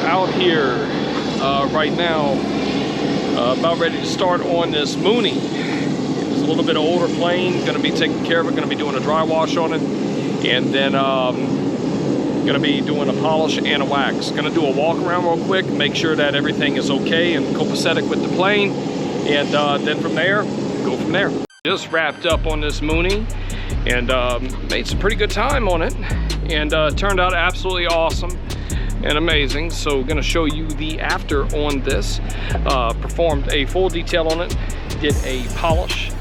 out here right now, about ready to start on this Mooney. It's a little bit of older plane, gonna be taking care of it, gonna be doing a dry wash on it, and then gonna be doing a polish and a wax. Gonna do a walk around real quick, make sure that everything is okay and copacetic with the plane, and then from there, go from there. Just wrapped up on this Mooney and made some pretty good time on it, and turned out absolutely awesome and amazing. So gonna show you the after on this. Performed a full detail on it, did a polish,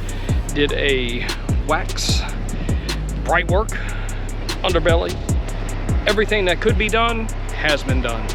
did a wax, bright work, underbelly. Everything that could be done has been done.